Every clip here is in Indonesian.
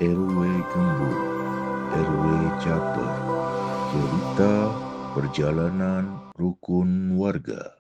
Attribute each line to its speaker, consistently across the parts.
Speaker 1: RW Gembul, RW Caper, cerita perjalanan rukun warga.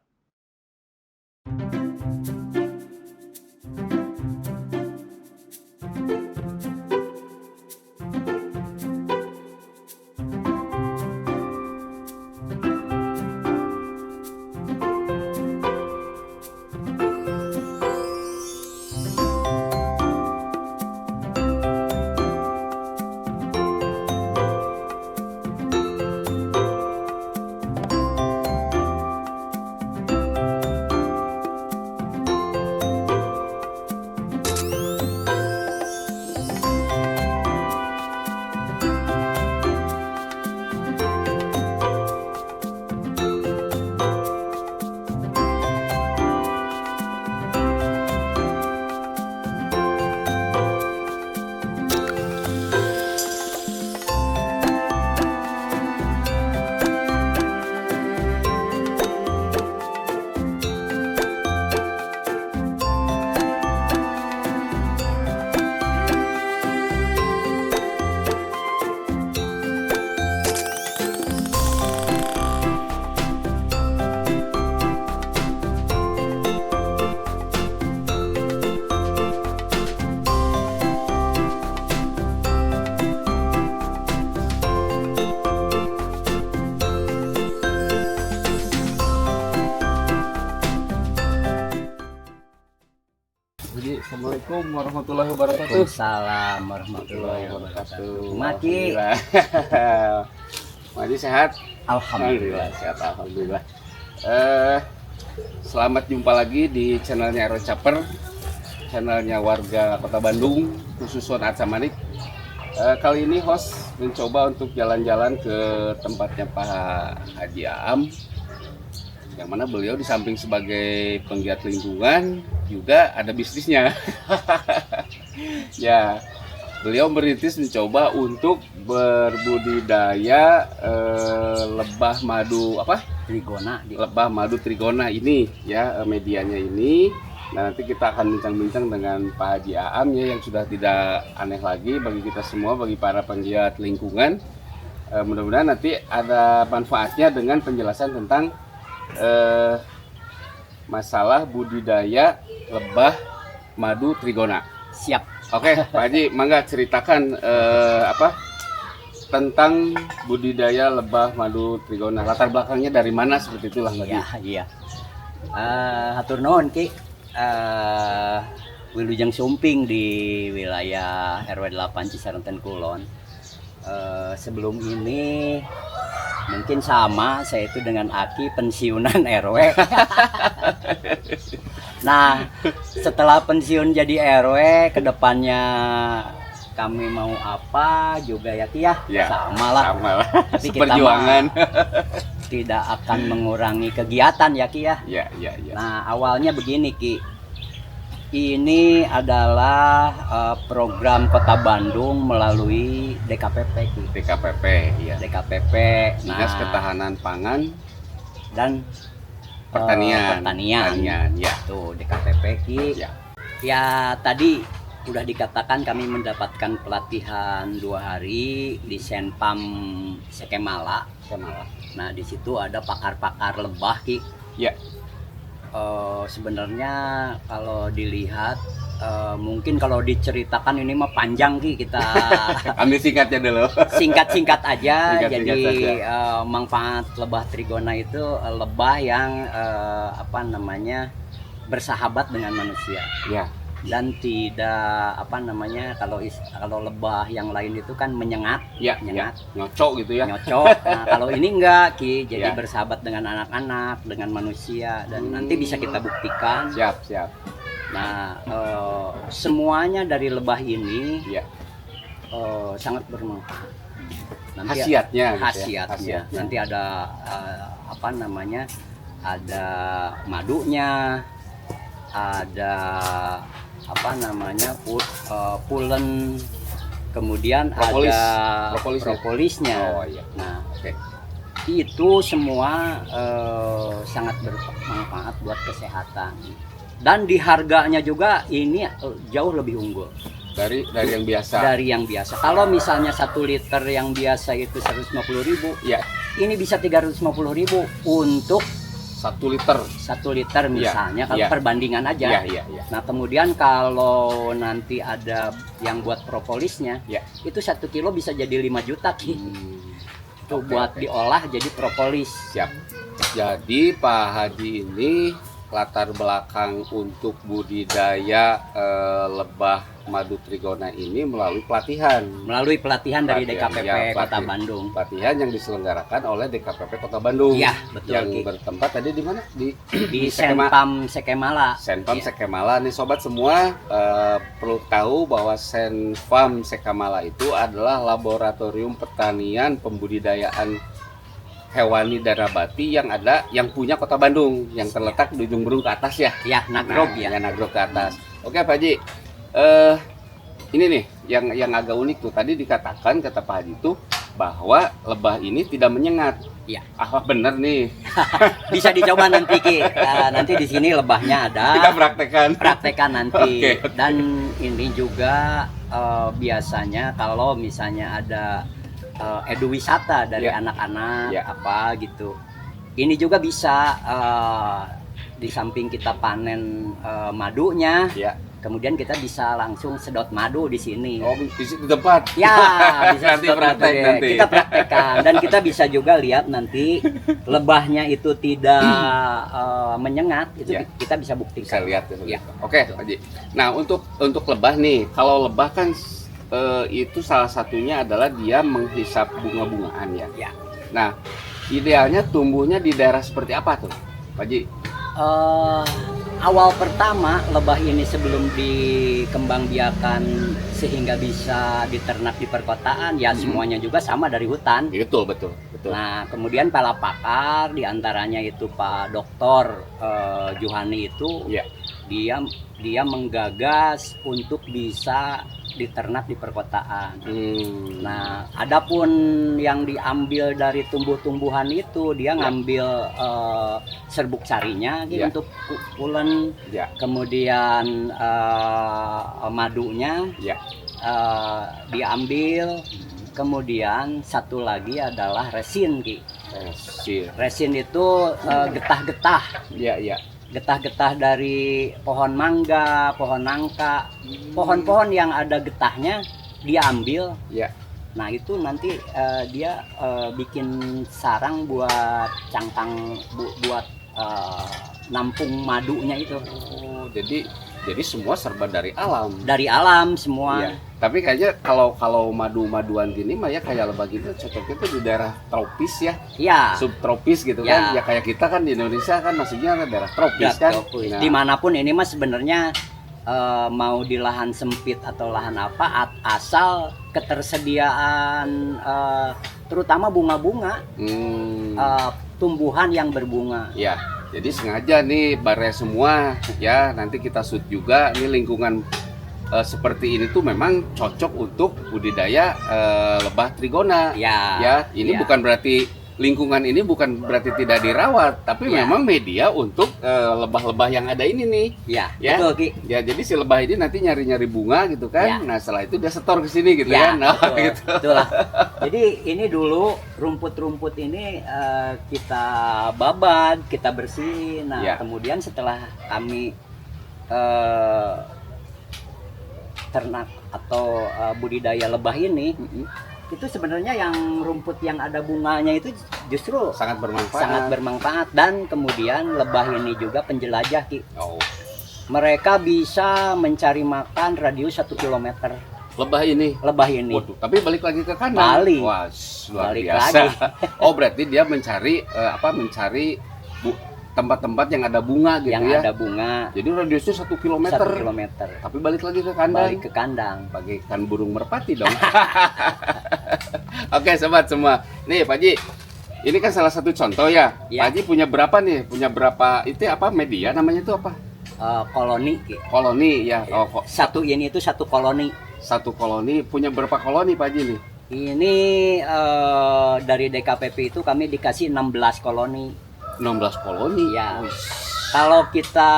Speaker 2: Assalamualaikum warahmatullahi wabarakatuh.
Speaker 3: Waalaikumsalam warahmatullahi wabarakatuh. Maki.
Speaker 2: Maki sehat?
Speaker 3: Alhamdulillah.
Speaker 2: Sehat alhamdulillah. Selamat jumpa lagi di channelnya RW Caper, channelnya warga Kota Bandung, khusus Arca Manik. Kali ini host mencoba untuk jalan-jalan ke tempatnya Pak Haji Aam, yang mana beliau di samping sebagai penggiat lingkungan juga ada bisnisnya. Ya, beliau merintis mencoba untuk berbudidaya lebah madu
Speaker 3: Trigona.
Speaker 2: lebah madu trigona ini ya, medianya ini. Nah, nanti kita akan bincang-bincang dengan Pak Haji Aam ya, yang sudah tidak aneh lagi bagi kita semua, bagi para penggiat lingkungan. Mudah-mudahan nanti ada manfaatnya dengan penjelasan tentang masalah budidaya lebah madu trigona.
Speaker 3: Siap.
Speaker 2: Oke, Pak Haji, mangga ceritakan tentang budidaya lebah madu trigona. Latar belakangnya dari mana, seperti itulah Pak Haji.
Speaker 3: Iya. Hatur nuhun Ki. Wilujeng Sumping di wilayah RW 8 Cisaranten Kulon. Sebelum ini mungkin sama, saya itu dengan Aki pensiunan RW. Nah, setelah pensiun jadi RW, kedepannya kami mau apa juga ya Ki ya, sama lah. Tapi
Speaker 2: Seperjuangan.
Speaker 3: Tidak akan mengurangi kegiatan ya Ki ya.
Speaker 2: Ya.
Speaker 3: Nah, awalnya begini Ki. Ini adalah program Kota Bandung melalui DKPP Ki.
Speaker 2: DKPP, ya.
Speaker 3: DKPP,
Speaker 2: Dinas Ketahanan Pangan
Speaker 3: dan
Speaker 2: Pertanian, ya.
Speaker 3: Tuh DKPP Ki.
Speaker 2: Ya.
Speaker 3: Ya tadi udah dikatakan kami mendapatkan pelatihan 2 hari di Senpam Sekemala. Nah di situ ada pakar-pakar lebah Ki.
Speaker 2: Ya.
Speaker 3: Sebenarnya kalau dilihat mungkin kalau diceritakan ini mah panjang Ki, kita
Speaker 2: Ambil singkatnya dulu.
Speaker 3: singkat-singkat aja.
Speaker 2: Singkat-singkat
Speaker 3: Jadi
Speaker 2: saja.
Speaker 3: manfaat lebah trigona itu lebah yang bersahabat dengan manusia.
Speaker 2: Ya.
Speaker 3: Dan tidak kalau lebah yang lain itu kan menyengat,
Speaker 2: Nyocok gitu ya.
Speaker 3: nyocok. Nah kalau ini enggak Ki, jadi
Speaker 2: Ya.
Speaker 3: bersahabat dengan anak-anak, dengan manusia, dan nanti bisa kita buktikan.
Speaker 2: Siap.
Speaker 3: Nah semuanya dari lebah ini
Speaker 2: Ya.
Speaker 3: sangat bermanfaat. Nanti
Speaker 2: Khasiatnya. Gitu ya.
Speaker 3: khasiatnya. Nanti ada ada madunya, ada pulen, kemudian
Speaker 2: Propolis.
Speaker 3: ada propolisnya.
Speaker 2: Oh iya.
Speaker 3: Nah
Speaker 2: Oke.
Speaker 3: itu semua sangat bermanfaat buat kesehatan, dan di harganya juga ini jauh lebih unggul.
Speaker 2: Dari yang biasa.
Speaker 3: Dari yang biasa. Kalau misalnya 1 liter yang biasa itu 150.000,
Speaker 2: Ya,
Speaker 3: ini bisa 350.000 untuk
Speaker 2: 1 liter.
Speaker 3: 1 liter misalnya, kalau
Speaker 2: ya.
Speaker 3: perbandingan aja.
Speaker 2: Iya.
Speaker 3: Nah kemudian kalau nanti ada yang buat propolisnya,
Speaker 2: Ya.
Speaker 3: itu 1 kilo bisa jadi 5 juta Ki. Itu
Speaker 2: Oke,
Speaker 3: buat
Speaker 2: oke.
Speaker 3: diolah jadi propolis.
Speaker 2: Siap. Jadi Pak Haji ini latar belakang untuk budidaya lebah madu trigona ini melalui pelatihan.
Speaker 3: Melalui pelatihan dari
Speaker 2: Pelatihan,
Speaker 3: DKPP
Speaker 2: ya,
Speaker 3: Kota
Speaker 2: pelatihan.
Speaker 3: Bandung.
Speaker 2: Pelatihan yang diselenggarakan oleh DKPP Kota Bandung.
Speaker 3: Iya, betul,
Speaker 2: Yang
Speaker 3: Ki.
Speaker 2: bertempat tadi di mana?
Speaker 3: Di
Speaker 2: Sekema-
Speaker 3: Senpam Sekemala.
Speaker 2: Senpam
Speaker 3: Iya.
Speaker 2: Sekemala nih sobat semua, perlu tahu bahwa Senpam Sekemala itu adalah laboratorium pertanian pembudidayaan hewani dan nabati yang punya Kota Bandung, yang terletak di ujung berung ke atas ya.
Speaker 3: Ya, Nagrog ya.
Speaker 2: Nagrog ke atas. Oke Pak Haji, ini nih yang agak unik tuh, tadi dikatakan kata Pak Haji itu bahwa lebah ini tidak menyengat.
Speaker 3: Iya.
Speaker 2: Ah bener nih,
Speaker 3: Bisa dicoba nanti Ki. Nanti di sini lebahnya ada.
Speaker 2: kita praktekkan.
Speaker 3: Praktekan nanti.
Speaker 2: Oke, oke.
Speaker 3: Dan ini juga biasanya kalau misalnya ada edu wisata dari
Speaker 2: Ya.
Speaker 3: anak-anak
Speaker 2: Ya.
Speaker 3: apa gitu. Ini juga bisa di samping kita panen madunya,
Speaker 2: Ya.
Speaker 3: kemudian kita bisa langsung sedot madu di sini.
Speaker 2: Oh, di situ tempat.
Speaker 3: Ya, bisa
Speaker 2: Nanti
Speaker 3: sedot madu
Speaker 2: praktek
Speaker 3: ya.
Speaker 2: nanti.
Speaker 3: Kita praktekkan dan kita bisa juga lihat nanti lebahnya itu tidak menyengat, itu
Speaker 2: Ya.
Speaker 3: kita bisa
Speaker 2: Bisa
Speaker 3: buktikan.
Speaker 2: lihat ya.
Speaker 3: Ya.
Speaker 2: Oke, Pak Haji. Nah, untuk lebah nih, kalau lebah kan itu salah satunya adalah dia menghisap bunga-bungaan ya.
Speaker 3: Ya.
Speaker 2: Nah, idealnya tumbuhnya di daerah seperti apa tuh, Pak Haji?
Speaker 3: Awal pertama lebah ini sebelum dikembangbiakan sehingga bisa diternak di perkotaan, ya semuanya juga sama dari hutan.
Speaker 2: Betul, betul.
Speaker 3: Nah, kemudian para pakar diantaranya itu Pak Doktor Juhani itu,
Speaker 2: Ya.
Speaker 3: dia menggagas untuk bisa diternak di perkotaan. Nah, adapun yang diambil dari tumbuh-tumbuhan itu, dia ngambil serbuk sarinya gitu
Speaker 2: Ya.
Speaker 3: untuk pulen,
Speaker 2: Ya.
Speaker 3: kemudian madunya
Speaker 2: Ya.
Speaker 3: dia ambil, kemudian satu lagi adalah resin Ki. Resin itu getah-getah.
Speaker 2: Ya.
Speaker 3: Getah-getah dari pohon mangga, pohon nangka, pohon-pohon yang ada getahnya dia ambil.
Speaker 2: Ya.
Speaker 3: Nah itu nanti dia bikin sarang buat cangkang, buat nampung madunya itu.
Speaker 2: Oh, jadi semua serba dari alam.
Speaker 3: Dari alam semua.
Speaker 2: Iya. Tapi kayaknya kalau madu-maduan gini mah ya kayak lebah gitu cocoknya tuh di daerah tropis ya.
Speaker 3: Ya.
Speaker 2: Subtropis gitu
Speaker 3: Ya.
Speaker 2: kan. Ya kayak kita kan di Indonesia kan maksudnya daerah tropis kan. Nah,
Speaker 3: Dimanapun ini mas sebenarnya mau di lahan sempit atau lahan apa, asal ketersediaan terutama bunga-bunga, tumbuhan yang berbunga.
Speaker 2: ya. Jadi sengaja nih bare semua ya, nanti kita shoot juga nih lingkungan seperti ini tuh memang cocok untuk budidaya lebah trigona. Ya, ini
Speaker 3: Ya.
Speaker 2: bukan berarti lingkungan ini bukan berarti tidak dirawat, tapi
Speaker 3: Ya.
Speaker 2: memang media untuk lebah-lebah yang ada ini nih.
Speaker 3: Ya,
Speaker 2: Ya.
Speaker 3: betul Ki.
Speaker 2: Ya, jadi si lebah ini nanti nyari-nyari bunga gitu kan.
Speaker 3: Ya.
Speaker 2: Nah, setelah itu dia setor ke sini gitu
Speaker 3: Ya,
Speaker 2: kan. Nah,
Speaker 3: betul,
Speaker 2: gitu.
Speaker 3: betul lah. Jadi ini dulu rumput-rumput ini kita babat, kita bersihin. Nah,
Speaker 2: Ya.
Speaker 3: kemudian setelah kami ternak atau budidaya lebah ini, itu sebenarnya yang rumput yang ada bunganya itu justru
Speaker 2: Sangat bermanfaat.
Speaker 3: sangat bermanfaat, dan kemudian lebah ini juga penjelajah Ki.
Speaker 2: Oh,
Speaker 3: Mereka bisa mencari makan radius 1 km.
Speaker 2: lebah ini.
Speaker 3: Lebah ini.
Speaker 2: Waduh, tapi balik lagi ke kandang.
Speaker 3: Balik.
Speaker 2: Wah, luar
Speaker 3: Balik
Speaker 2: biasa.
Speaker 3: lagi.
Speaker 2: Oh, berarti dia mencari tempat-tempat yang ada bunga gitu
Speaker 3: Yang
Speaker 2: ya.
Speaker 3: ada bunga
Speaker 2: Jadi radiusnya 1 km.
Speaker 3: 1 km.
Speaker 2: Tapi balik lagi ke kandang.
Speaker 3: Balik ke kandang.
Speaker 2: Bagaikan burung merpati dong. Oke sobat semua, nih Pak Haji, ini kan salah satu contoh ya.
Speaker 3: Ya.
Speaker 2: Pak Haji punya berapa nih? Punya berapa itu apa media namanya itu apa?
Speaker 3: Koloni Ki.
Speaker 2: Koloni ya. Oh,
Speaker 3: Satu ini itu satu koloni.
Speaker 2: satu koloni punya berapa koloni Pak Haji nih?
Speaker 3: Ini dari DKPP itu kami dikasih 16 koloni.
Speaker 2: 16 koloni.
Speaker 3: Ya.
Speaker 2: Wih,
Speaker 3: Kalau kita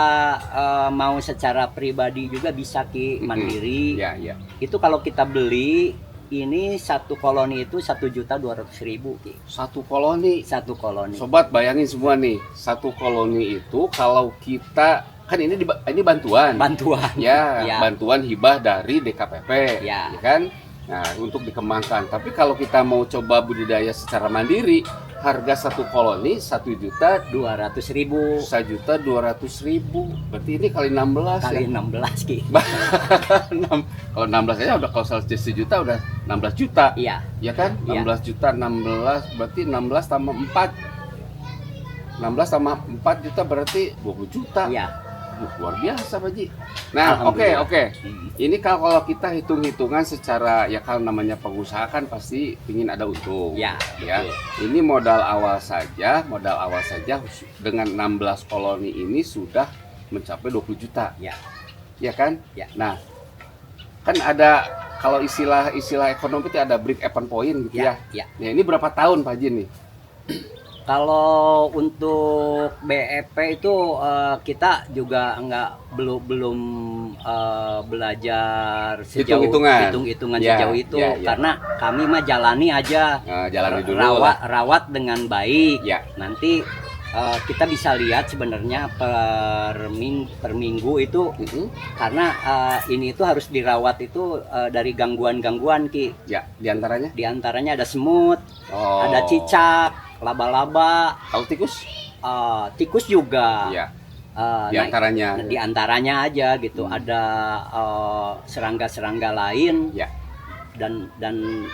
Speaker 3: mau secara pribadi juga bisa Ki, mandiri.
Speaker 2: Ya, ya.
Speaker 3: Itu kalau kita beli ini satu koloni itu 1.200.000 Ki.
Speaker 2: Satu koloni.
Speaker 3: Satu koloni.
Speaker 2: Sobat bayangin semua nih, satu koloni itu kalau kita kan ini bantuan.
Speaker 3: Bantuan.
Speaker 2: Ya,
Speaker 3: Ya.
Speaker 2: bantuan hibah dari DKPP,
Speaker 3: Ya.
Speaker 2: kan? Nah, untuk dikembangkan. Tapi kalau kita mau coba budidaya secara mandiri, harga satu koloni
Speaker 3: 200.000
Speaker 2: 1.200.000. Berarti ini kali 16
Speaker 3: kali
Speaker 2: ya.
Speaker 3: 16 Ki.
Speaker 2: Kalau 16 aja udah, kalau 1 juta udah 16 juta.
Speaker 3: Iya.
Speaker 2: Ya kan?
Speaker 3: Iya.
Speaker 2: 16 juta 16 berarti 16 tambah 4. 16 tambah 4 juta berarti 20 juta.
Speaker 3: Iya.
Speaker 2: Luar biasa, Pak Ji. Nah, oke. Ini kalau kita hitung-hitungan secara, ya kalau namanya pengusaha kan pasti ingin ada untung.
Speaker 3: Ya,
Speaker 2: Ya.
Speaker 3: betul.
Speaker 2: Ini modal awal saja dengan 16 koloni ini sudah mencapai 20 juta.
Speaker 3: Ya.
Speaker 2: Ya kan?
Speaker 3: Ya.
Speaker 2: Nah, kan ada kalau istilah ekonomi itu ada break even point gitu ya.
Speaker 3: Ya.
Speaker 2: Nah, ini berapa tahun Pak Ji nih?
Speaker 3: Kalau untuk BEP itu kita juga belum belajar sejauh
Speaker 2: Hitung-hitungan. Ya,
Speaker 3: sejauh itu
Speaker 2: ya, ya.
Speaker 3: karena kami mah jalani aja,
Speaker 2: Jalani dulu
Speaker 3: rawat dengan baik.
Speaker 2: Ya.
Speaker 3: Nanti kita bisa lihat sebenarnya per minggu itu karena ini itu harus dirawat itu dari gangguan-gangguan Ki.
Speaker 2: Ya, diantaranya?
Speaker 3: Diantaranya ada semut,
Speaker 2: Oh.
Speaker 3: ada cicak, laba-laba,
Speaker 2: Kalau tikus?
Speaker 3: tikus juga.
Speaker 2: Ya.
Speaker 3: Nah, diantaranya aja gitu. Ada serangga-serangga lain
Speaker 2: Ya.
Speaker 3: dan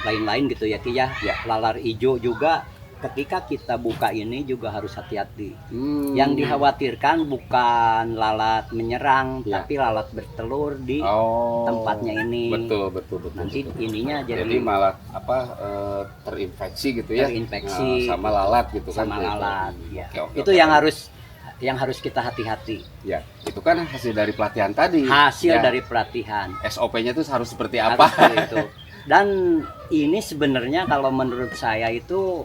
Speaker 3: lain-lain gitu ya Ki ya.
Speaker 2: Ya.
Speaker 3: Lalar hijau juga ketika kita buka ini juga harus hati-hati.
Speaker 2: Hmm.
Speaker 3: Yang dikhawatirkan bukan lalat menyerang,
Speaker 2: Ya.
Speaker 3: tapi lalat bertelur di
Speaker 2: Oh.
Speaker 3: tempatnya ini.
Speaker 2: Betul.
Speaker 3: Nanti
Speaker 2: betul.
Speaker 3: ininya
Speaker 2: Jadi malah terinfeksi gitu ya.
Speaker 3: terinfeksi
Speaker 2: Sama lalat gitu kan.
Speaker 3: sama
Speaker 2: gitu.
Speaker 3: lalat. Ya.
Speaker 2: Oke,
Speaker 3: Itu
Speaker 2: oke.
Speaker 3: yang harus kita hati-hati.
Speaker 2: Ya, itu kan hasil dari pelatihan tadi.
Speaker 3: Hasil
Speaker 2: Ya.
Speaker 3: dari pelatihan.
Speaker 2: SOP-nya itu harus seperti
Speaker 3: Harus
Speaker 2: apa?
Speaker 3: seperti itu. Dan ini sebenarnya kalau menurut saya itu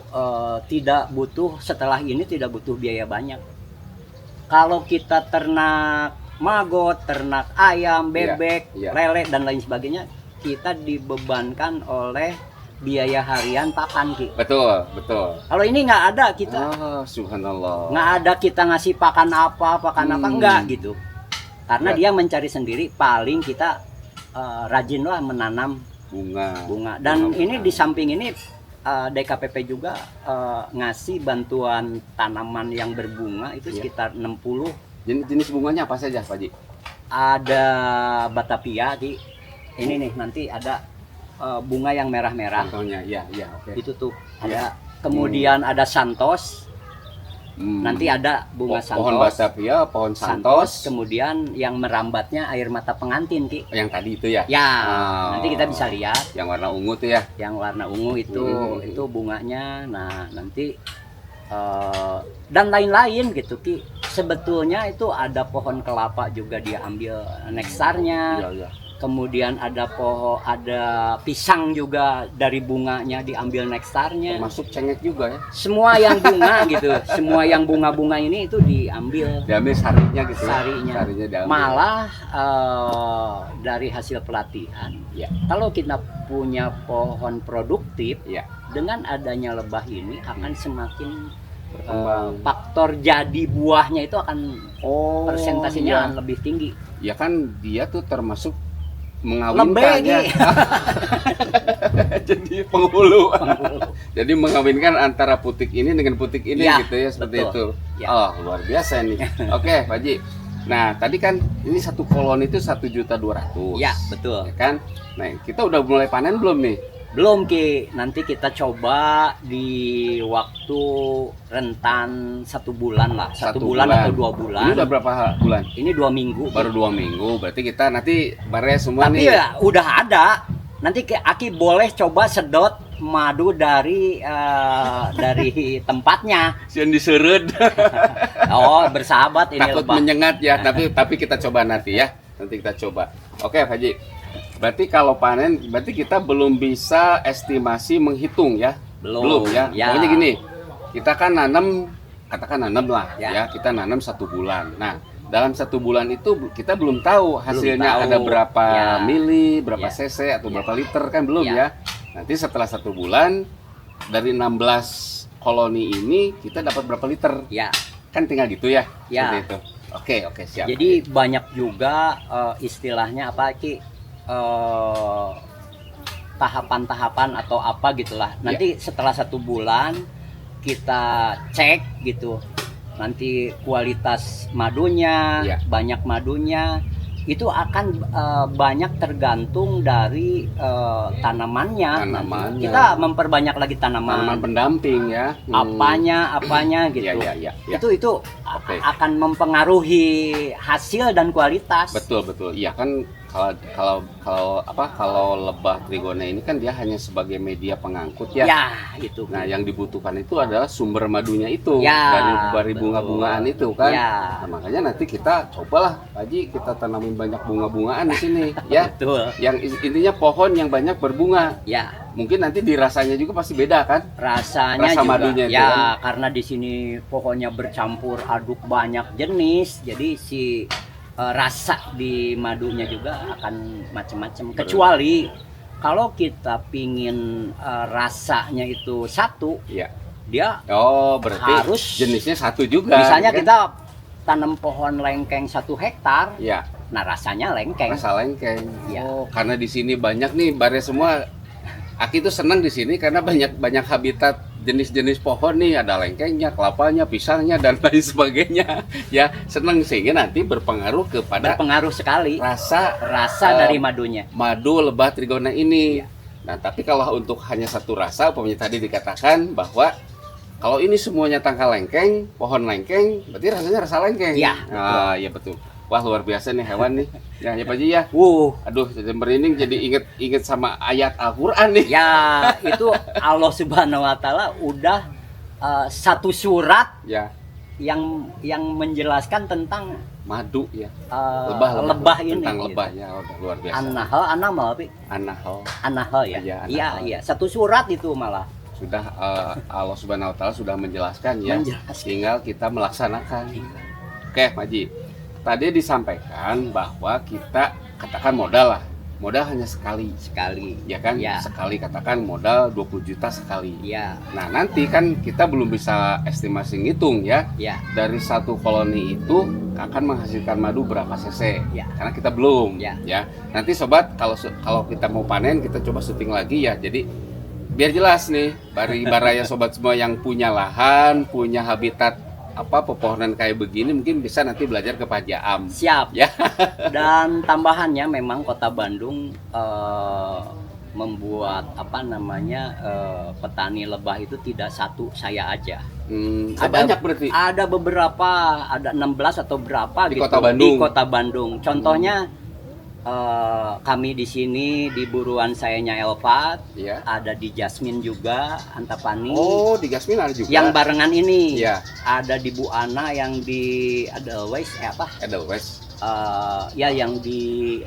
Speaker 3: setelah ini tidak butuh biaya banyak. Kalau kita ternak maggot, ternak ayam, bebek,
Speaker 2: Iya.
Speaker 3: lele dan lain sebagainya, kita dibebankan oleh biaya harian pakan Ki.
Speaker 2: Betul.
Speaker 3: Kalau ini nggak ada kita,
Speaker 2: Subhanallah.
Speaker 3: nggak ada kita ngasih pakan apa enggak gitu. Karena
Speaker 2: Ya.
Speaker 3: dia mencari sendiri. Paling kita rajinlah menanam bunga. Dan ini di samping ini DKPP juga ngasih bantuan tanaman yang berbunga itu
Speaker 2: Iya.
Speaker 3: sekitar 60.
Speaker 2: Jenis bunganya apa saja, Pak Ji?
Speaker 3: Ada batavia Ki. Ini nih nanti ada bunga yang merah-merah.
Speaker 2: Contohnya, ya, oke.
Speaker 3: Itu tuh ada. Kemudian ada santos. Nanti ada bunga
Speaker 2: Pohon
Speaker 3: santos.
Speaker 2: batavia, pohon santos.
Speaker 3: Kemudian yang merambatnya air mata pengantin Ki.
Speaker 2: Yang tadi itu ya?
Speaker 3: Ya,
Speaker 2: Oh.
Speaker 3: nanti kita bisa lihat
Speaker 2: Yang warna ungu tuh ya?
Speaker 3: yang warna ungu itu bunganya. Nah, nanti dan lain-lain gitu Ki. Sebetulnya itu ada pohon kelapa juga dia ambil nekstarnya.
Speaker 2: Iya.
Speaker 3: Kemudian ada pisang juga dari bunganya diambil nekstarnya.
Speaker 2: Termasuk cengek juga ya?
Speaker 3: Semua yang bunga gitu, semua yang bunga-bunga ini itu diambil.
Speaker 2: Diambil sarinya gitu ya?
Speaker 3: Sarinya.
Speaker 2: diambil.
Speaker 3: Malah dari hasil pelatihan,
Speaker 2: Ya.
Speaker 3: kalau kita punya pohon produktif,
Speaker 2: Ya.
Speaker 3: dengan adanya lebah ini akan semakin
Speaker 2: Berkembang.
Speaker 3: faktor jadi buahnya itu akan persentasenya
Speaker 2: iya.
Speaker 3: akan lebih tinggi.
Speaker 2: Ya kan dia tuh termasuk
Speaker 3: Lembek
Speaker 2: mengawinkan ya.
Speaker 3: Ki.
Speaker 2: Jadi penghulu. Jadi mengawinkan antara putik ini dengan putik ini
Speaker 3: Ya,
Speaker 2: gitu ya, seperti
Speaker 3: betul.
Speaker 2: itu.
Speaker 3: Ya.
Speaker 2: Oh, luar biasa nih. Oke, Pak Ji. Nah, tadi kan ini satu koloni itu 1.200.000.
Speaker 3: Ya, betul.
Speaker 2: Ya kan? Nah, kita udah mulai panen belum nih?
Speaker 3: Belum Ki, nanti kita coba di waktu rentan 1 bulan lah, 1 bulan atau 2 bulan.
Speaker 2: Ini udah berapa bulan?
Speaker 3: Ini 2 minggu.
Speaker 2: Baru 2 minggu. Berarti kita nanti bareng semua
Speaker 3: Tapi
Speaker 2: nih.
Speaker 3: ya udah ada. Nanti Aki boleh coba sedot madu dari tempatnya.
Speaker 2: Sian diseret.
Speaker 3: Oh, bersahabat ini
Speaker 2: Takut
Speaker 3: lebah.
Speaker 2: menyengat ya, tapi kita coba nanti ya. Nanti kita coba. Oke, Pak Ji. Berarti kalau panen, berarti kita belum bisa estimasi menghitung ya?
Speaker 3: Belum
Speaker 2: ya.
Speaker 3: ya.
Speaker 2: Pokoknya gini, kita kan nanam katakan nanam lah
Speaker 3: Ya.
Speaker 2: ya, kita nanam 1 bulan. Nah, dalam 1 bulan itu kita belum tahu hasilnya
Speaker 3: tahu.
Speaker 2: ada berapa
Speaker 3: Ya.
Speaker 2: mili, berapa
Speaker 3: Ya.
Speaker 2: cc atau
Speaker 3: Ya.
Speaker 2: berapa liter kan belum
Speaker 3: Ya.
Speaker 2: ya. Nanti setelah 1 bulan dari 16 koloni ini kita dapat berapa liter?
Speaker 3: Ya.
Speaker 2: Kan tinggal gitu ya.
Speaker 3: Ya.
Speaker 2: Seperti itu. Oke, siap.
Speaker 3: Jadi banyak juga istilahnya apa Ki, tahapan-tahapan atau apa gitulah. Nanti setelah 1 bulan kita cek gitu. Nanti kualitas madunya,
Speaker 2: Ya.
Speaker 3: banyak madunya itu akan banyak tergantung dari tanamannya.
Speaker 2: Tanamannya.
Speaker 3: Kita memperbanyak lagi
Speaker 2: tanaman
Speaker 3: tanaman.
Speaker 2: pendamping ya.
Speaker 3: Apanya gitu.
Speaker 2: Ya.
Speaker 3: Itu
Speaker 2: Oke.
Speaker 3: akan mempengaruhi hasil dan kualitas.
Speaker 2: Betul. Iya kan kalau lebah trigona ini kan dia hanya sebagai media pengangkut ya.
Speaker 3: Ya, itu.
Speaker 2: Nah, yang dibutuhkan itu adalah sumber madunya itu
Speaker 3: Ya,
Speaker 2: dari
Speaker 3: betul.
Speaker 2: bunga-bungaan itu kan.
Speaker 3: Ya.
Speaker 2: Nah, makanya nanti kita cobalah, Pak Haji, kita tanamin banyak bunga-bungaan di sini ya.
Speaker 3: Betul.
Speaker 2: Yang intinya pohon yang banyak berbunga.
Speaker 3: Ya,
Speaker 2: Mungkin nanti dirasanya juga pasti beda kan?
Speaker 3: rasanya
Speaker 2: Rasa
Speaker 3: juga.
Speaker 2: madunya itu
Speaker 3: Ya,
Speaker 2: kan?
Speaker 3: karena di sini pohonnya bercampur aduk banyak jenis, jadi si rasa di madunya juga akan macam-macam. Kecuali kalau kita pingin rasanya itu satu,
Speaker 2: Iya.
Speaker 3: dia
Speaker 2: Oh, berarti
Speaker 3: Harus-
Speaker 2: jenisnya satu juga.
Speaker 3: misalnya
Speaker 2: kan?
Speaker 3: kita tanam pohon lengkeng 1 hektar,
Speaker 2: Iya.
Speaker 3: nah rasanya lengkeng.
Speaker 2: Rasa lengkeng.
Speaker 3: Iya.
Speaker 2: Oh, karena di sini banyak nih bare semua. Aki tuh senang di sini karena banyak habitat jenis-jenis pohon nih, ada lengkengnya, kelapanya, pisangnya dan lain sebagainya. Ya, senang sehingga nanti berpengaruh kepada
Speaker 3: Berpengaruh sekali
Speaker 2: rasa
Speaker 3: rasa dari madunya.
Speaker 2: madu lebah trigona ini.
Speaker 3: Iya.
Speaker 2: Nah, tapi kalau untuk hanya satu rasa, umpamanya tadi dikatakan bahwa kalau ini semuanya tangka lengkeng, pohon lengkeng, berarti rasanya rasa lengkeng.
Speaker 3: Iya,
Speaker 2: Ah, iya betul. Wah, luar biasa nih hewan nih. Ya Pak Haji ya. Aduh, jadi merinding, jadi inget sama ayat Al-Qur'an nih.
Speaker 3: Ya, itu Allah Subhanahu wa taala udah satu surat
Speaker 2: Ya,
Speaker 3: yang menjelaskan tentang
Speaker 2: madu ya.
Speaker 3: lebah ini.
Speaker 2: Tentang
Speaker 3: gitu.
Speaker 2: lebah ya, udah luar biasa.
Speaker 3: An-Nahl, An-Nahl, Pi.
Speaker 2: An-Nahl.
Speaker 3: An-Nahl ya.
Speaker 2: Iya,
Speaker 3: Iya,
Speaker 2: An-Nahl.
Speaker 3: iya. Satu surat itu malah
Speaker 2: Sudah Allah Subhanahu wa taala sudah menjelaskan ya.
Speaker 3: menjelaskan.
Speaker 2: Tinggal kita melaksanakan. Oke, Pak Haji. Tadi disampaikan bahwa kita katakan modal lah. Modal hanya sekali,
Speaker 3: Sekali.
Speaker 2: ya kan?
Speaker 3: Ya.
Speaker 2: Sekali katakan modal 20 juta sekali.
Speaker 3: Iya,
Speaker 2: Nah, nanti kan kita belum bisa estimasi ngitung ya.
Speaker 3: iya.
Speaker 2: Dari 1 koloni itu akan menghasilkan madu berapa cc?
Speaker 3: Ya.
Speaker 2: Karena kita belum,
Speaker 3: Ya.
Speaker 2: ya. Nanti sobat, kalau kita mau panen, kita coba syuting lagi ya. Jadi biar jelas nih, baraya sobat semua yang punya lahan, punya habitat pepohonan kayak begini, mungkin bisa nanti belajar ke Pak Haji Am.
Speaker 3: Siap.
Speaker 2: Ya.
Speaker 3: Dan tambahannya memang Kota Bandung membuat petani lebah itu tidak satu saya aja.
Speaker 2: Banyak berarti.
Speaker 3: Ada beberapa, ada 16 atau berapa
Speaker 2: Di
Speaker 3: gitu
Speaker 2: Kota Bandung.
Speaker 3: di Kota Bandung. Contohnya kami di sini di buruan sayanya Elvat,
Speaker 2: Ya.
Speaker 3: ada di Jasmine juga, Antapani.
Speaker 2: Oh, di Jasmine ada juga.
Speaker 3: Yang barengan ini.
Speaker 2: Iya.
Speaker 3: Ada di Bu Ana yang di Edelweiss
Speaker 2: Edelweiss,
Speaker 3: ya yang di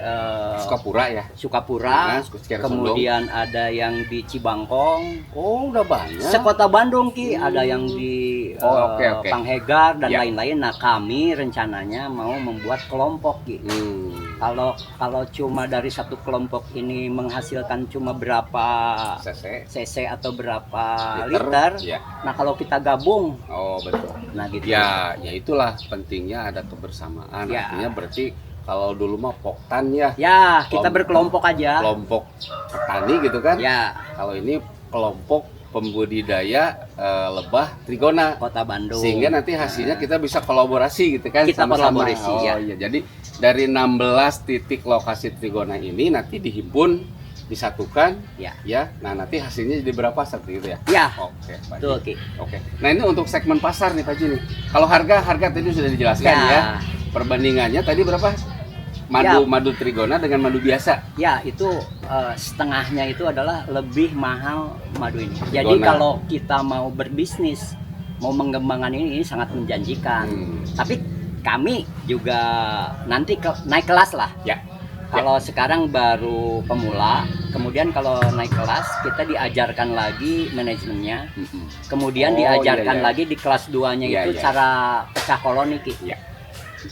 Speaker 2: Sukapura ya.
Speaker 3: Sukapura.
Speaker 2: Nah, Cikarang Sondong.
Speaker 3: Kemudian ada yang di Cibangkong.
Speaker 2: Oh, udah banyak.
Speaker 3: Sekota Bandung Ki, ada yang di
Speaker 2: Oh, oke.
Speaker 3: Panghegar dan
Speaker 2: Ya.
Speaker 3: lain-lain. Nah, kami rencananya mau membuat kelompok Ki. Kalau cuma dari satu kelompok ini menghasilkan cuma berapa
Speaker 2: cc.
Speaker 3: cc atau berapa liter.
Speaker 2: Ya.
Speaker 3: Nah, kalau kita gabung,
Speaker 2: Oh, betul.
Speaker 3: nah gitu.
Speaker 2: Ya itulah pentingnya ada kebersamaan.
Speaker 3: Ya.
Speaker 2: Artinya berarti kalau dulu mah poktan ya,
Speaker 3: Ya, kita berkelompok aja.
Speaker 2: kelompok petani gitu kan.
Speaker 3: Ya,
Speaker 2: Kalau ini kelompok pembudidaya lebah trigona.
Speaker 3: Kota Bandung.
Speaker 2: Sehingga nanti hasilnya kita bisa kolaborasi gitu kan.
Speaker 3: Kita
Speaker 2: sama-sama.
Speaker 3: kolaborasi,
Speaker 2: Oh,
Speaker 3: ya.
Speaker 2: iya. Jadi dari 16 titik lokasi trigona ini nanti dihimpun, disatukan,
Speaker 3: Ya.
Speaker 2: Nah, nanti hasilnya jadi berapa seperti itu ya?
Speaker 3: Ya,
Speaker 2: Oke, Pak Haji.
Speaker 3: betul Ki.
Speaker 2: Oke. Nah, ini untuk segmen pasar nih Pak Haji nih. Kalau harga tadi sudah dijelaskan ya. Perbandingannya tadi berapa? Madu trigona dengan madu biasa.
Speaker 3: Ya, itu setengahnya itu adalah lebih mahal madu ini. Jadi
Speaker 2: Trigona.
Speaker 3: kalau kita mau berbisnis, mau mengembangkan ini sangat menjanjikan. Tapi kami juga nanti naik kelas lah.
Speaker 2: Ya.
Speaker 3: Kalau sekarang baru pemula, kemudian kalau naik kelas kita diajarkan lagi manajemennya. Kemudian
Speaker 2: Oh,
Speaker 3: diajarkan
Speaker 2: iya, iya.
Speaker 3: lagi di kelas 2-nya
Speaker 2: Iya,
Speaker 3: itu
Speaker 2: iya.
Speaker 3: cara pecah koloni, Ki.
Speaker 2: Iya.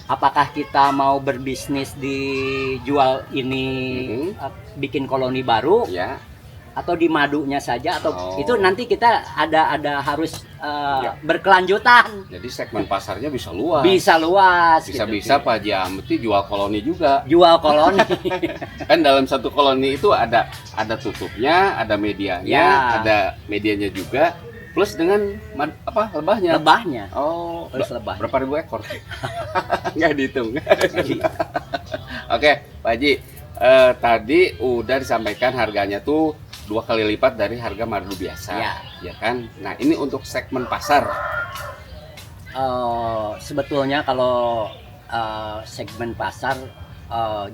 Speaker 3: Apakah kita mau berbisnis di jual ini bikin koloni baru
Speaker 2: Ya.
Speaker 3: atau di madunya saja atau
Speaker 2: Oh.
Speaker 3: itu nanti kita ada harus
Speaker 2: Ya.
Speaker 3: berkelanjutan.
Speaker 2: Jadi segmen pasarnya bisa luas.
Speaker 3: Bisa luas
Speaker 2: Bisa-bisa
Speaker 3: gitu, Ki.
Speaker 2: Pak Haji Ameti jual koloni juga.
Speaker 3: Jual koloni.
Speaker 2: Kan dalam satu koloni itu ada tutupnya, ada medianya,
Speaker 3: Ya.
Speaker 2: ada medianya juga, plus dengan lebahnya.
Speaker 3: Lebahnya.
Speaker 2: Oh,
Speaker 3: Plus lebah.
Speaker 2: berapa ribu ekor? Nggak dihitung. Oke, Pak Haji, tadi udah disampaikan harganya tuh 2 kali lipat dari harga madu biasa,
Speaker 3: Ya.
Speaker 2: ya kan? Nah, ini untuk segmen pasar.
Speaker 3: Sebetulnya kalau segmen pasar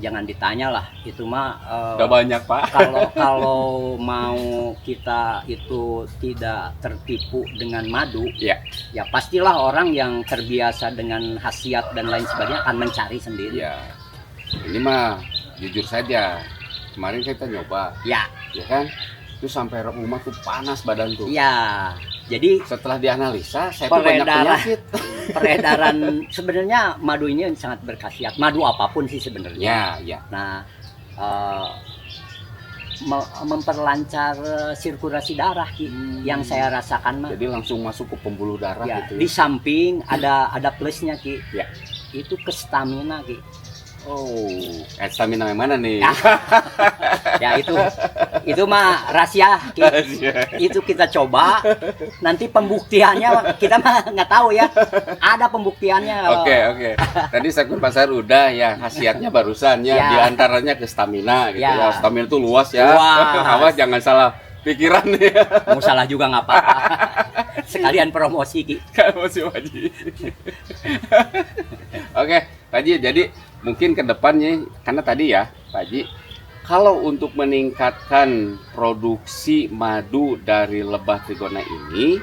Speaker 3: jangan ditanya lah, itu mah
Speaker 2: Udah banyak, Pak.
Speaker 3: kalau mau kita itu tidak tertipu dengan madu,
Speaker 2: Ya.
Speaker 3: ya pastilah orang yang terbiasa dengan khasiat dan lain sebagainya akan mencari sendiri.
Speaker 2: Ya. Ini mah jujur saja. Kemarin kita nyoba,
Speaker 3: Ya,
Speaker 2: ya kan? Itu sampai rumah tuh panas badan tuh.
Speaker 3: ya. Jadi
Speaker 2: Setelah dianalisa, saya tuh banyak
Speaker 3: Peredaran.
Speaker 2: penyakit.
Speaker 3: peredaran sebenarnya madu ini sangat berkhasiat. Madu apapun sih sebenarnya.
Speaker 2: Ya, ya.
Speaker 3: Nah, memperlancar sirkulasi darah, Ki. Yang saya rasakan mah.
Speaker 2: Jadi langsung masuk ke pembuluh darah
Speaker 3: Ya,
Speaker 2: gitu.
Speaker 3: di samping ada plusnya, Ki.
Speaker 2: Ya.
Speaker 3: Itu ke stamina, Ki.
Speaker 2: Oh, stamina yang mana nih?
Speaker 3: Ya itu mah rahasia, Ki. Itu kita coba. Nanti pembuktiannya kita mah nggak tahu ya. Ada pembuktiannya.
Speaker 2: Oke. Tadi segmen pasar udah ya, khasiatnya barusan ya.
Speaker 3: Ya.
Speaker 2: Di antaranya ke stamina gitu.
Speaker 3: Ya.
Speaker 2: Wah, stamina itu luas ya.
Speaker 3: Luas.
Speaker 2: Awas jangan salah pikiran nih.
Speaker 3: Mau salah juga nggak apa-apa. Sekalian promosi, Ki.
Speaker 2: Kamu sih Pak Haji. Oke, Pak Haji, jadi mungkin ke depannya, karena tadi ya Pak Haji, kalau untuk meningkatkan produksi madu dari lebah trigona ini,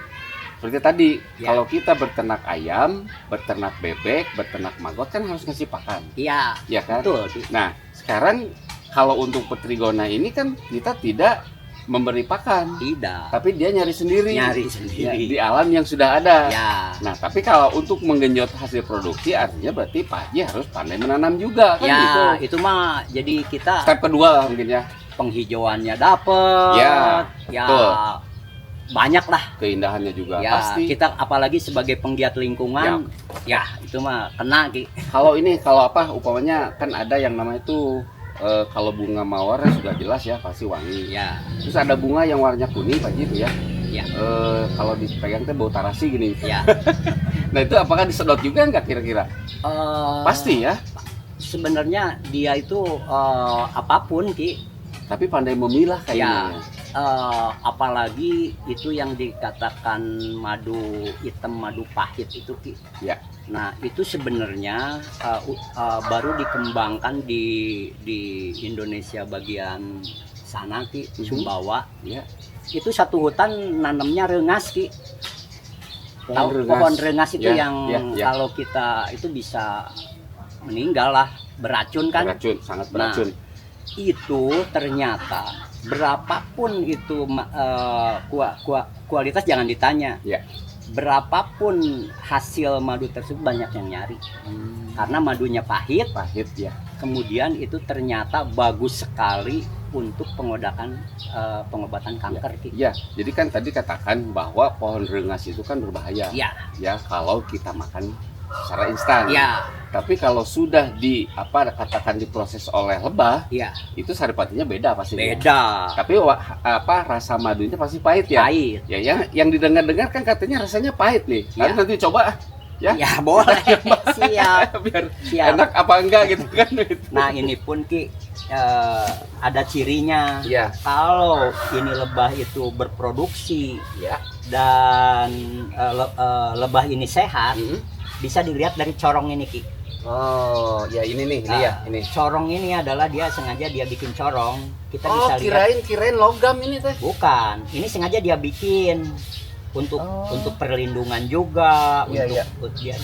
Speaker 2: seperti tadi,
Speaker 3: Ya.
Speaker 2: kalau kita berternak ayam, berternak bebek, berternak maggot kan harus ngasih pakan,
Speaker 3: Iya,
Speaker 2: ya kan?
Speaker 3: betul, Ki.
Speaker 2: Nah, sekarang kalau untuk petrigona ini kan kita tidak memberi pakan,
Speaker 3: Tidak.
Speaker 2: tapi dia nyari sendiri.
Speaker 3: Nyari
Speaker 2: Ya,
Speaker 3: sendiri.
Speaker 2: di alam yang sudah ada.
Speaker 3: Ya.
Speaker 2: Nah, tapi kalau untuk menggenjot hasil produksi, artinya berarti Pak Haji harus pandai menanam juga, kan
Speaker 3: Ya,
Speaker 2: gitu.
Speaker 3: itu mah jadi kita
Speaker 2: Step kedua lah mungkin ya,
Speaker 3: penghijauannya dapet.
Speaker 2: Ya, betul.
Speaker 3: Banyak lah.
Speaker 2: keindahannya juga
Speaker 3: Ya,
Speaker 2: pasti.
Speaker 3: kita apalagi sebagai penggiat lingkungan, ya itu mah kena, Ki.
Speaker 2: Kalau umpamanya kan ada yang namanya itu kalau bunga mawar sudah jelas ya pasti wangi.
Speaker 3: Ya,
Speaker 2: Terus ada bunga yang warnanya kuning Pak Haji itu ya.
Speaker 3: ya,
Speaker 2: Kalau dipegang teh bau tarasi gini.
Speaker 3: ya.
Speaker 2: Nah, itu apakah disedot juga nggak kira-kira? Pasti ya.
Speaker 3: Sebenarnya dia itu apapun, Ki.
Speaker 2: Tapi pandai memilah
Speaker 3: Ya,
Speaker 2: kayaknya.
Speaker 3: apalagi itu yang dikatakan madu hitam, madu pahit itu, Ki.
Speaker 2: Ya.
Speaker 3: Nah, itu sebenarnya baru dikembangkan di Indonesia bagian sana, Ki, Sumbawa.
Speaker 2: Ya.
Speaker 3: Itu satu hutan nanamnya rengas, Ki. Tahu
Speaker 2: rengas.
Speaker 3: pohon rengas itu
Speaker 2: Ya,
Speaker 3: yang
Speaker 2: ya.
Speaker 3: kalau kita itu bisa meninggal lah, beracun kan.
Speaker 2: Beracun, sangat beracun.
Speaker 3: Itu ternyata berapapun itu kualitas jangan ditanya.
Speaker 2: Ya.
Speaker 3: Berapapun hasil madu tersebut banyak yang nyari. Karena madunya pahit,
Speaker 2: Pahit ya.
Speaker 3: kemudian itu ternyata bagus sekali untuk pengobatan kanker, Ki.
Speaker 2: Ya, jadi kan tadi katakan bahwa pohon rengas itu kan berbahaya.
Speaker 3: Ya,
Speaker 2: Ya, kalau kita makan secara instan.
Speaker 3: ya,
Speaker 2: Tapi kalau sudah katakan diproses oleh lebah,
Speaker 3: ya,
Speaker 2: itu saripatinya beda pasti.
Speaker 3: beda.
Speaker 2: Tapi rasa madunya pasti pahit ya.
Speaker 3: Pahit.
Speaker 2: Ya, yang didengar-dengar kan katanya rasanya pahit nih.
Speaker 3: Ya.
Speaker 2: Nanti coba ya.
Speaker 3: Ya, boleh. Siap.
Speaker 2: Biar
Speaker 3: Siap.
Speaker 2: enak apa enggak gitu kan.
Speaker 3: Nah, ini pun, Ki, ada cirinya.
Speaker 2: Ya.
Speaker 3: Kalau ini lebah itu berproduksi
Speaker 2: Ya.
Speaker 3: dan lebah ini sehat,
Speaker 2: Hmm.
Speaker 3: bisa dilihat dari corong ini, Ki.
Speaker 2: Oh, ya ini nih, ini
Speaker 3: Nah,
Speaker 2: ya, ini.
Speaker 3: corong ini adalah dia sengaja dia bikin corong. Kita
Speaker 2: Oh,
Speaker 3: bisa lihat.
Speaker 2: kirain logam ini teh.
Speaker 3: Bukan, ini sengaja dia bikin untuk perlindungan juga,
Speaker 2: Iya,
Speaker 3: untuk dia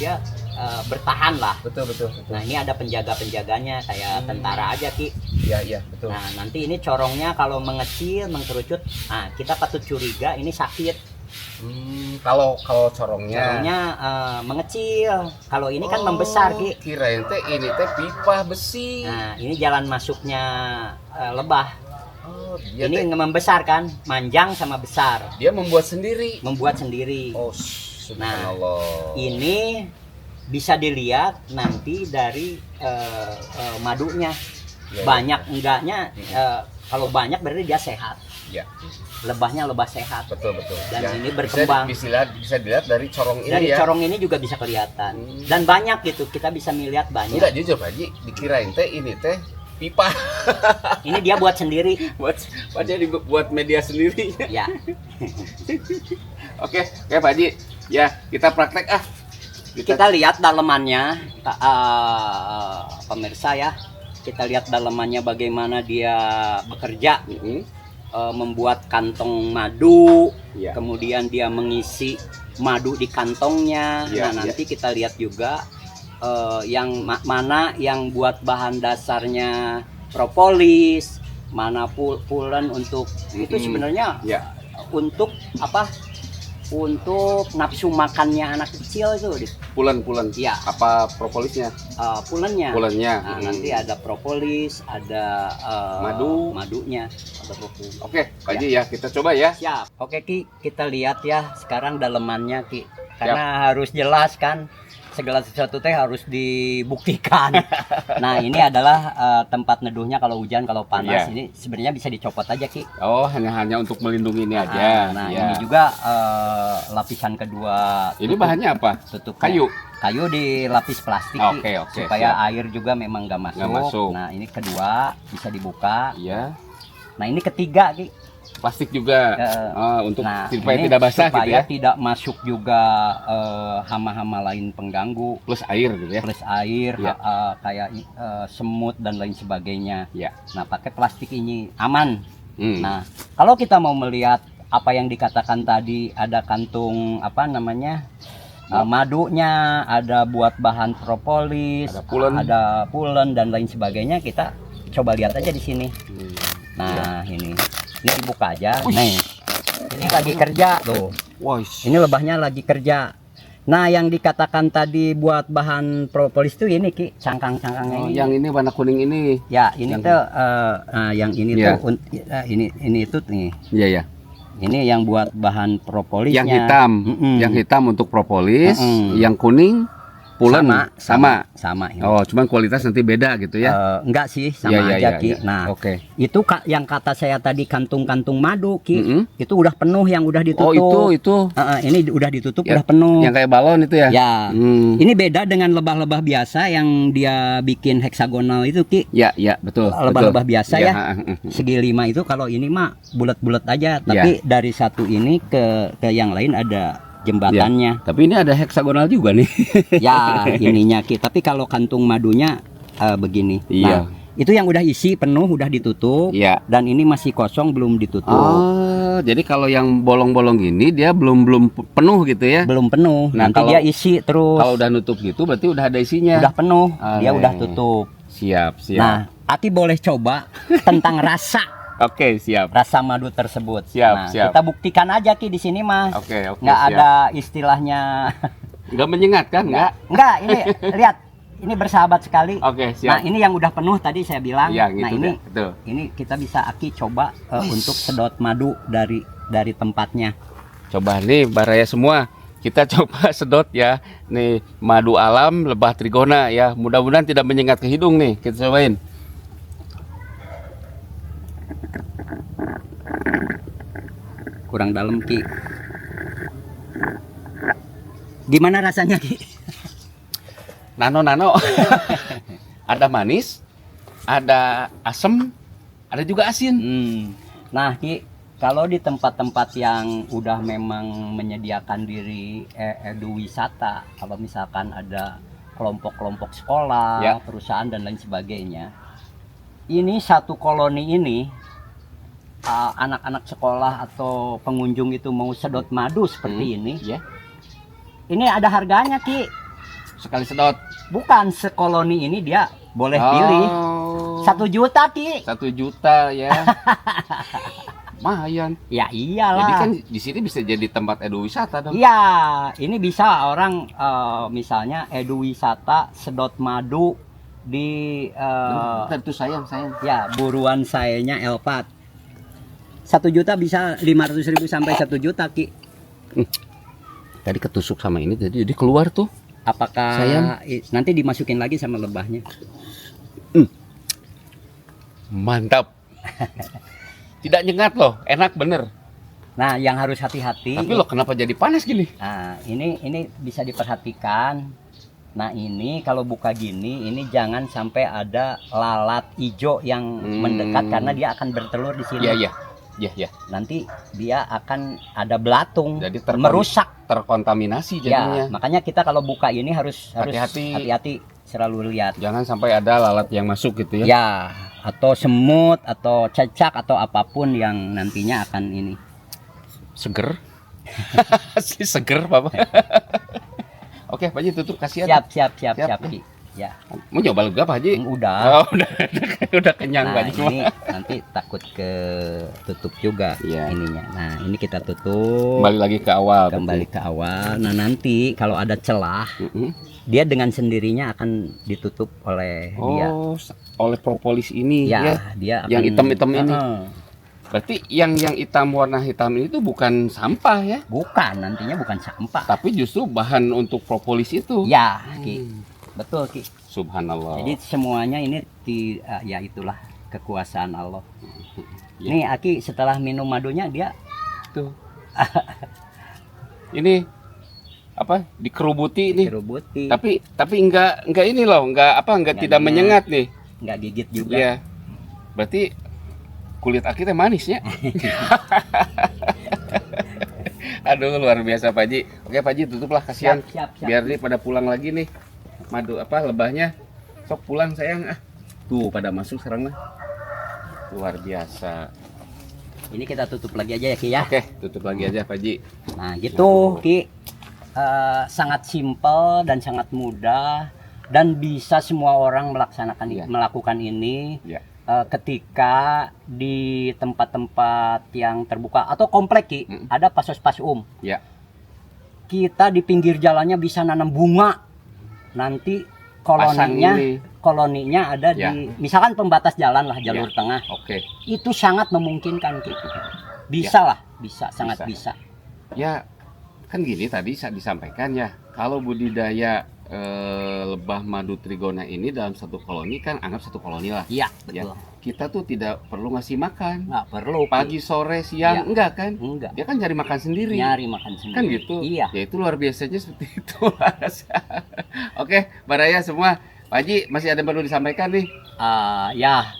Speaker 3: bertahan lah.
Speaker 2: Betul.
Speaker 3: Nah ini ada penjaga-penjaganya kayak tentara aja Ki.
Speaker 2: Iya, betul.
Speaker 3: Nah nanti ini corongnya kalau mengecil, mengkerucut, nah kita patut curiga ini sakit.
Speaker 2: Kalau corongnya
Speaker 3: Mengecil, kalau ini kan membesar Ki.
Speaker 2: Kirain teh ini teh pipa besi.
Speaker 3: Nah ini jalan masuknya lebah.
Speaker 2: Dia
Speaker 3: Ini membesar kan, manjang sama besar.
Speaker 2: dia membuat sendiri.
Speaker 3: Oh,
Speaker 2: Subhanallah.
Speaker 3: ini bisa dilihat nanti dari madunya.
Speaker 2: Ya,
Speaker 3: Banyak enggaknya, kalau banyak berarti dia sehat.
Speaker 2: Ya.
Speaker 3: Lebahnya lebah sehat.
Speaker 2: Betul.
Speaker 3: Dan ini berkembang.
Speaker 2: Bisa dilihat dari corong ini
Speaker 3: Dari
Speaker 2: ya.
Speaker 3: corong ini juga bisa kelihatan. Dan banyak gitu, kita bisa melihat banyak.
Speaker 2: Enggak jujur Pak Haji, dikirain teh ini teh pipa.
Speaker 3: Ini dia buat sendiri.
Speaker 2: buat buat media sendiri.
Speaker 3: Ya.
Speaker 2: Oke, Pak Haji. Ya, kita praktek
Speaker 3: Kita lihat dalemannya, pemirsa ya. Kita lihat dalemannya bagaimana dia bekerja. Membuat kantong madu, kemudian dia mengisi madu di kantongnya. Nanti kita lihat juga yang mana yang buat bahan dasarnya propolis, mana pulen untuk itu sebenarnya untuk apa? Untuk nafsu makannya anak kecil itu.
Speaker 2: Pulen.
Speaker 3: Ya.
Speaker 2: Apa propolisnya?
Speaker 3: Pulennya.
Speaker 2: Pulennya.
Speaker 3: Nanti ada propolis, ada madunya.
Speaker 2: Oke, Pak Haji ya, kita coba ya.
Speaker 3: Siap. Oke Ki, kita lihat ya sekarang dalemannya Ki. Karena harus jelas kan, segala sesuatu teh harus dibuktikan. Nah ini adalah tempat neduhnya kalau hujan, kalau panas. Ini sebenarnya bisa dicopot aja Ki.
Speaker 2: Oh, hanya untuk melindungi ini aja.
Speaker 3: Nah ini juga lapisan kedua.
Speaker 2: Ini bahannya apa?
Speaker 3: Tutup
Speaker 2: Kayu
Speaker 3: dilapis plastik Ki,
Speaker 2: Oke,
Speaker 3: supaya air juga memang nggak masuk. Nah ini kedua bisa dibuka.
Speaker 2: Iya.
Speaker 3: Nah ini ketiga Ki.
Speaker 2: Plastik juga untuk supaya tidak basah
Speaker 3: supaya
Speaker 2: gitu ya.
Speaker 3: Tidak masuk juga hama-hama lain pengganggu.
Speaker 2: Plus air gitu ya.
Speaker 3: Plus air kayak semut dan lain sebagainya.
Speaker 2: Ya.
Speaker 3: Nah pakai plastik ini aman. Nah kalau kita mau melihat apa yang dikatakan tadi, ada kantung apa namanya madunya, ada buat bahan propolis, ada pulen dan lain sebagainya, kita coba lihat aja di sini. Nah ini dibuka aja. Nih ini lagi kerja tuh. Ini lebahnya lagi kerja. Nah yang dikatakan tadi buat bahan propolis tuh ini Ki, cangkang-cangkangnya.
Speaker 2: Yang ini warna kuning ini.
Speaker 3: Ya ini tuh yang ini tuh ini itu nih.
Speaker 2: Iya.
Speaker 3: Ini yang buat bahan propolisnya.
Speaker 2: Yang hitam, yang hitam untuk propolis, yang kuning pulen sama.
Speaker 3: Oh,
Speaker 2: cuman kualitas nanti beda gitu ya?
Speaker 3: Enggak sih, sama aja Ki. Nah, itu yang kata saya tadi kantung-kantung madu Ki, itu udah penuh, yang udah ditutup.
Speaker 2: Oh itu.
Speaker 3: Ini udah ditutup, udah penuh.
Speaker 2: Yang kayak balon itu ya?
Speaker 3: Ya. Ini beda dengan lebah-lebah biasa yang dia bikin heksagonal itu Ki.
Speaker 2: Ya, betul.
Speaker 3: Lebah-lebah biasa ya. Segi 5 itu, kalau ini mah bulat-bulat aja, tapi dari satu ini ke yang lain ada jembatannya.
Speaker 2: Tapi ini ada heksagonal juga nih.
Speaker 3: Ya ininya Ki. Tapi kalau kantung madunya begini. Nah, itu yang udah isi penuh, udah ditutup. Dan ini masih kosong, belum ditutup.
Speaker 2: Oh, jadi kalau yang bolong-bolong gini dia belum penuh gitu ya? Belum penuh.
Speaker 3: Nah, nanti dia isi terus.
Speaker 2: Kalau udah nutup gitu berarti udah ada isinya.
Speaker 3: Udah penuh. Dia udah tutup.
Speaker 2: Siap.
Speaker 3: Nah, Aki boleh coba tentang rasa.
Speaker 2: Oke, siap.
Speaker 3: Rasa madu tersebut.
Speaker 2: Siap.
Speaker 3: Kita buktikan aja Ki di sini Mas.
Speaker 2: Oke,
Speaker 3: nggak siap. Ada istilahnya.
Speaker 2: Nggak menyengat kan?
Speaker 3: Nggak. Ini lihat. Ini bersahabat sekali.
Speaker 2: Oke, siap.
Speaker 3: Nah, ini yang udah penuh tadi saya bilang.
Speaker 2: Ya, gitu
Speaker 3: nah, ini kita bisa Aki coba untuk sedot madu dari tempatnya.
Speaker 2: Coba nih Baraya semua. Kita coba sedot ya. Nih madu alam lebah trigona ya. Mudah-mudahan tidak menyengat ke hidung nih. Kita cobain.
Speaker 3: Kurang dalam Ki. Gimana rasanya Ki?
Speaker 2: Nano. Ada manis, ada asam, ada juga asin.
Speaker 3: Nah Ki, kalau di tempat-tempat yang udah memang menyediakan diri wisata, kalau misalkan ada kelompok-kelompok sekolah, perusahaan dan lain sebagainya, ini satu koloni ini anak-anak sekolah atau pengunjung itu mau sedot madu seperti ini, ini ada harganya Ki.
Speaker 2: sekali sedot.
Speaker 3: Bukan, sekoloni ini dia boleh pilih 1 juta Ki.
Speaker 2: 1 juta ya. Lumayan.
Speaker 3: Ya iyalah.
Speaker 2: Jadi kan di sini bisa jadi tempat eduwisata dong.
Speaker 3: Iya, ini bisa orang misalnya eduwisata sedot madu di
Speaker 2: Bentar tuh sayang.
Speaker 3: ya buruan sayanya Elpat. 1 juta bisa 500.000 sampai 1 juta Ki.
Speaker 2: Tadi ketusuk sama ini jadi keluar tuh.
Speaker 3: Apakah
Speaker 2: Sayang.
Speaker 3: nanti dimasukin lagi sama lebahnya?
Speaker 2: Mantap. Tidak nyengat loh, enak bener.
Speaker 3: Nah, yang harus hati-hati.
Speaker 2: Tapi lo kenapa jadi panas gini?
Speaker 3: Nah, ini bisa diperhatikan. Nah, ini kalau buka gini, ini jangan sampai ada lalat hijau yang mendekat karena dia akan bertelur di sini.
Speaker 2: Iya.
Speaker 3: Nanti dia akan ada belatung,
Speaker 2: Jadi
Speaker 3: merusak.
Speaker 2: terkontaminasi
Speaker 3: Ya,
Speaker 2: jadinya.
Speaker 3: makanya kita kalau buka ini harus
Speaker 2: Hati-hati.
Speaker 3: hati-hati selalu lihat.
Speaker 2: Jangan sampai ada lalat yang masuk gitu ya.
Speaker 3: Ya, atau semut atau cecak atau apapun yang nantinya akan ini.
Speaker 2: Seger. Si seger Papa. Oke, Pak Haji tutup kasihan.
Speaker 3: Siap,
Speaker 2: Siap.
Speaker 3: Ki. Ya,
Speaker 2: Mau nyoba juga Pak Haji?
Speaker 3: udah.
Speaker 2: Oh, udah kenyang Pak
Speaker 3: Nah,
Speaker 2: Haji.
Speaker 3: ini nanti takut ke tutup juga
Speaker 2: Iya.
Speaker 3: ininya. Nah, ini kita tutup.
Speaker 2: Kembali lagi ke awal.
Speaker 3: Kembali ke awal. Nah, nanti kalau ada celah,
Speaker 2: Mm-mm.
Speaker 3: dia dengan sendirinya akan ditutup oleh dia.
Speaker 2: Oh, oleh propolis ini
Speaker 3: Ya,
Speaker 2: ya.
Speaker 3: dia akan
Speaker 2: Yang hitam-hitam ini.
Speaker 3: Heeh.
Speaker 2: Berarti yang hitam warna hitam ini tuh bukan sampah ya,
Speaker 3: Bukan, nantinya bukan sampah.
Speaker 2: tapi justru bahan untuk propolis itu.
Speaker 3: Ya, Ki. Betul, Ki.
Speaker 2: Subhanallah.
Speaker 3: Jadi semuanya ini ya itulah kekuasaan Allah.
Speaker 2: Ya.
Speaker 3: Nih, Aki setelah minum madunya dia
Speaker 2: Tuh. Ini apa? Dikerubuti nih.
Speaker 3: dirubuti,
Speaker 2: Tapi enggak ini loh, enggak
Speaker 3: Nggak
Speaker 2: tidak
Speaker 3: menyengat.
Speaker 2: menyengat nih.
Speaker 3: nggak gigit juga.
Speaker 2: Iya. Berarti kulit aki teh manis ya. Aduh, luar biasa Pak Haji. Oke Pak Haji, tutuplah kasihan.
Speaker 3: Siap.
Speaker 2: Biar dia pada pulang lagi nih. Madu lebahnya. Sok pulang sayang ah. Tuh pada masuk sekarang mah. Luar biasa.
Speaker 3: Ini kita tutup lagi aja ya, Ki ya.
Speaker 2: Oke, tutup lagi aja Pak Haji.
Speaker 3: Nah, gitu, Ki. Sangat simpel dan sangat mudah dan bisa semua orang
Speaker 2: Iya.
Speaker 3: melakukan ini.
Speaker 2: Ya.
Speaker 3: Ketika di tempat-tempat yang terbuka atau komplek, Ki, ada pasos-pas
Speaker 2: Ya.
Speaker 3: kita di pinggir jalannya bisa nanam bunga. Nanti
Speaker 2: Pasang ini.
Speaker 3: koloninya ada
Speaker 2: Ya.
Speaker 3: di misalkan pembatas jalan lah, jalur
Speaker 2: Ya.
Speaker 3: tengah.
Speaker 2: Oke.
Speaker 3: Itu sangat memungkinkan, Ki. Bisa lah, sangat
Speaker 2: Bisa.
Speaker 3: bisa.
Speaker 2: Ya, kan gini tadi disampaikan ya. Kalau budidaya lebah madu trigona ini dalam satu koloni kan anggap satu koloni lah.
Speaker 3: Iya,
Speaker 2: Ya.
Speaker 3: betul.
Speaker 2: Kita tuh tidak perlu ngasih makan.
Speaker 3: Nggak perlu, Ki.
Speaker 2: Pagi, sore, siang,
Speaker 3: Ya.
Speaker 2: enggak kan?
Speaker 3: Enggak.
Speaker 2: Dia kan cari makan sendiri.
Speaker 3: Nyari makan sendiri.
Speaker 2: Kan gitu.
Speaker 3: Iya.
Speaker 2: Ya itu luar biasanya seperti itu. Oke, Baraya semua. Pak Haji masih ada yang perlu disampaikan nih.
Speaker 3: Ya,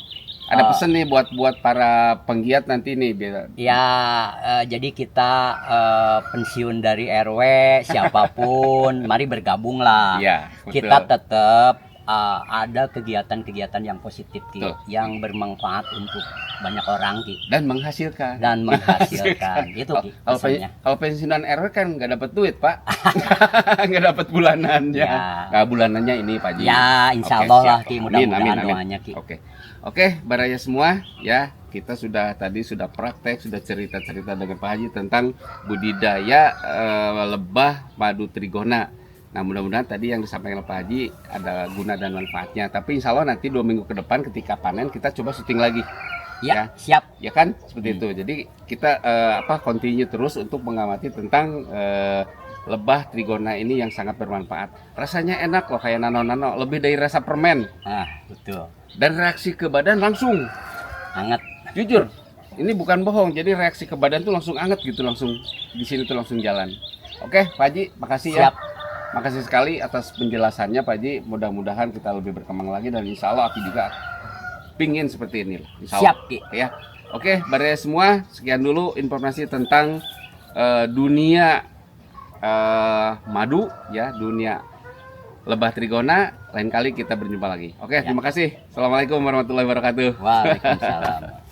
Speaker 2: Ada pesan nih buat para penggiat nanti nih biar
Speaker 3: jadi kita pensiun dari RW siapapun, mari bergabung lah.
Speaker 2: Iya, betul.
Speaker 3: Kita tetap ada kegiatan-kegiatan yang positif, Ki,
Speaker 2: Betul.
Speaker 3: yang bermanfaat untuk banyak orang, Ki,
Speaker 2: dan menghasilkan.
Speaker 3: dan menghasilkan. Itu, Ki, pesannya.
Speaker 2: Kalau pensiunan RW kan nggak dapat duit Pak, nggak dapat bulanannya.
Speaker 3: Ya.
Speaker 2: Nah, bulanannya ini Pak Haji.
Speaker 3: Ya, insya
Speaker 2: Oke,
Speaker 3: Allah lah,
Speaker 2: siap.
Speaker 3: Ki,
Speaker 2: Amin,
Speaker 3: mudah-mudahan
Speaker 2: amin.
Speaker 3: doanya, Ki.
Speaker 2: Oke, Baraya semua ya, kita sudah praktek, sudah cerita-cerita dengan Pak Haji tentang budidaya lebah madu trigona. Nah, mudah-mudahan tadi yang disampaikan oleh Pak Haji ada guna dan manfaatnya. Tapi insya Allah nanti 2 minggu ke depan ketika panen kita coba syuting lagi.
Speaker 3: Ya, siap.
Speaker 2: Ya kan seperti itu. Jadi kita continue terus untuk mengamati tentang lebah trigona ini yang sangat bermanfaat. Rasanya enak loh, kayak nano-nano, lebih dari rasa permen.
Speaker 3: Betul.
Speaker 2: Dan reaksi ke badan langsung
Speaker 3: Hangat.
Speaker 2: jujur. Ini bukan bohong. Jadi reaksi ke badan tuh langsung anget gitu, langsung di sini tuh langsung jalan. Oke, Pak Haji, makasih ya.
Speaker 3: Siap.
Speaker 2: Makasih sekali atas penjelasannya Pak Haji. Mudah-mudahan kita lebih berkembang lagi dan insya Allah aku juga pingin seperti ini lah. Insya Allah.
Speaker 3: Siap, Ki.
Speaker 2: Ya. Oke, Baraya semua, sekian dulu informasi tentang dunia madu ya, dunia lebah trigona. Lain kali kita berjumpa lagi. Oke, terima kasih. Assalamualaikum warahmatullahi wabarakatuh.
Speaker 3: Waalaikumsalam.